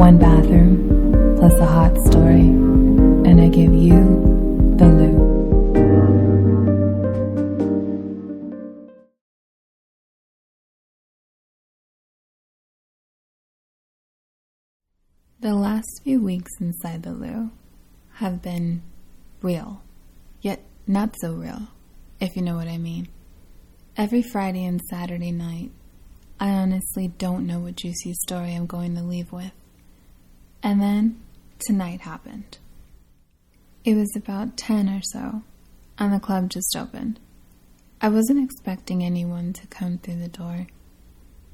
One bathroom plus a hot story, and I give you the LOO. The last few weeks inside the LOO have been real, yet not so real, if you know what I mean. Every Friday and Saturday night, I honestly don't know what juicy story I'm going to leave with. And then, tonight happened. It was about 10 or so, and the club just opened. I wasn't expecting anyone to come through the door,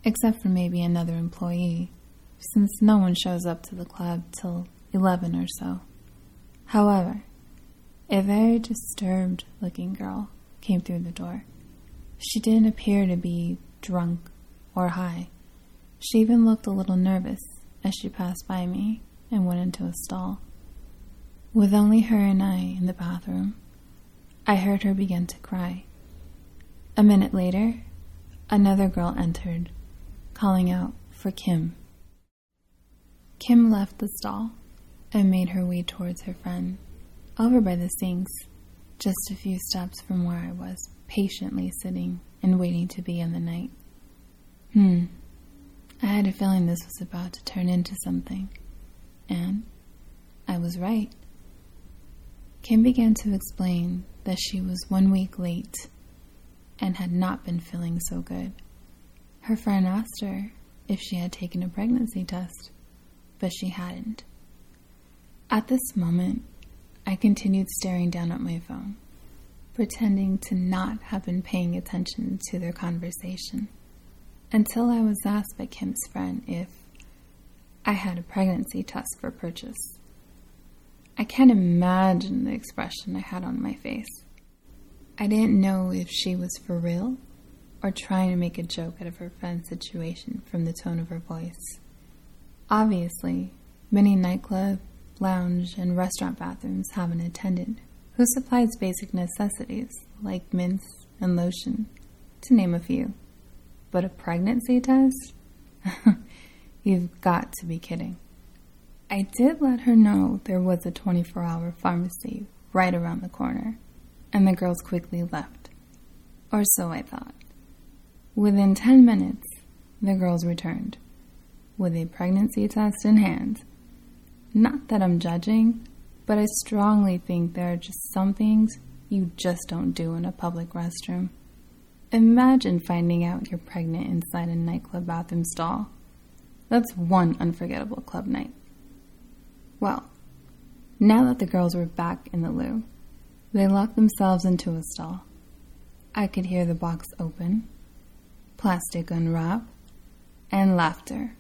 except for maybe another employee, since no one shows up to the club till 11 or so. However, a very disturbed-looking girl came through the door. She didn't appear to be drunk or high. She even looked a little nervous as she passed by me and went into a stall. With only her and I in the bathroom, I heard her begin to cry. A minute later, another girl entered, calling out for Kim. Kim left the stall and made her way towards her friend, over by the sinks, just a few steps from where I was, patiently sitting and waiting to begin the night. I had a feeling this was about to turn into something, and I was right. Kim began to explain that she was 1 week late and had not been feeling so good. Her friend asked her if she had taken a pregnancy test, but she hadn't. At this moment, I continued staring down at my phone, pretending to not have been paying attention to their conversation, until I was asked by Kim's friend if I had a pregnancy test for purchase. I can't imagine the expression I had on my face. I didn't know if she was for real or trying to make a joke out of her friend's situation from the tone of her voice. Obviously, many nightclub, lounge, and restaurant bathrooms have an attendant who supplies basic necessities like mints and lotion, to name a few. But a pregnancy test? You've got to be kidding. I did let her know there was a 24-hour pharmacy right around the corner, and the girls quickly left. Or so I thought. Within 10 minutes, the girls returned, with a pregnancy test in hand. Not that I'm judging, but I strongly think there are just some things you just don't do in a public restroom. Imagine finding out you're pregnant inside a nightclub bathroom stall. That's one unforgettable club night. Well, now that the girls were back in the LOO, they locked themselves into a stall. I could hear the box open, plastic unwrap, and laughter.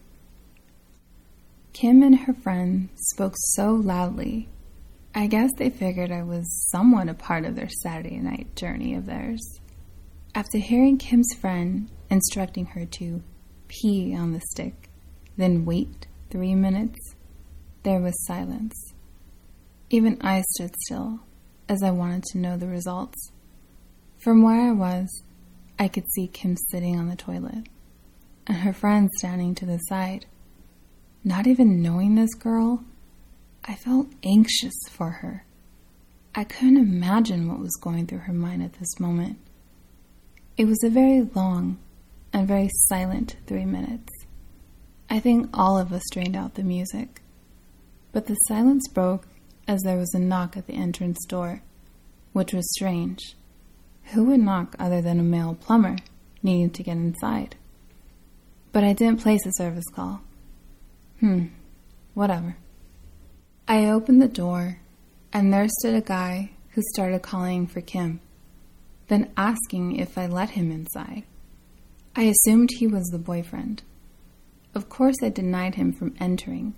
Kim and her friend spoke so loudly, I guess they figured I was somewhat a part of their Saturday night journey of theirs. After hearing Kim's friend instructing her to pee on the stick, then wait 3 minutes, there was silence. Even I stood still, as I wanted to know the results. From where I was, I could see Kim sitting on the toilet, and her friend standing to the side. Not even knowing this girl, I felt anxious for her. I couldn't imagine what was going through her mind at this moment. It was a very long and very silent 3 minutes. I think all of us drained out the music, but the silence broke as there was a knock at the entrance door, which was strange. Who would knock other than a male plumber needing to get inside? But I didn't place a service call. Whatever. I opened the door, and there stood a guy who started calling for Kim, then asking if I let him inside. I assumed he was the boyfriend. Of course, I denied him from entering,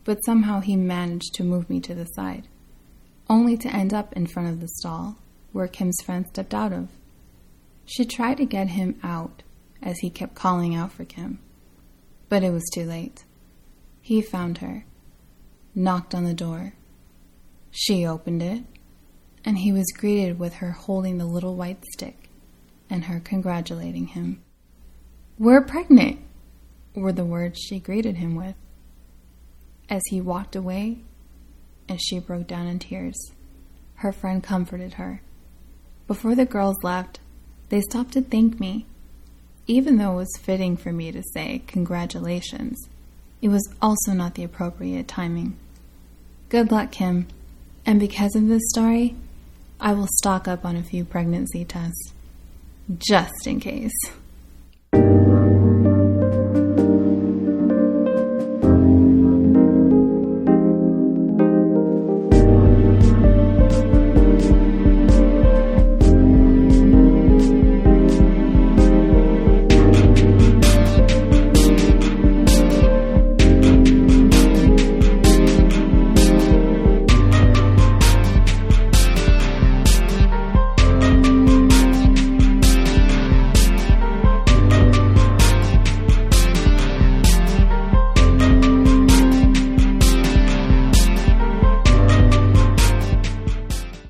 but somehow he managed to move me to the side, only to end up in front of the stall where Kim's friend stepped out of. She tried to get him out as he kept calling out for Kim, but it was too late. He found her, knocked on the door. She opened it, and he was greeted with her holding the little white stick and her congratulating him. "We're pregnant," were the words she greeted him with. as he walked away, and she broke down in tears. Her friend comforted her. Before the girls left, they stopped to thank me. Even though it was fitting for me to say congratulations, it was also not the appropriate timing. Good luck, Kim. And because of this story, I will stock up on a few pregnancy tests. Just in case.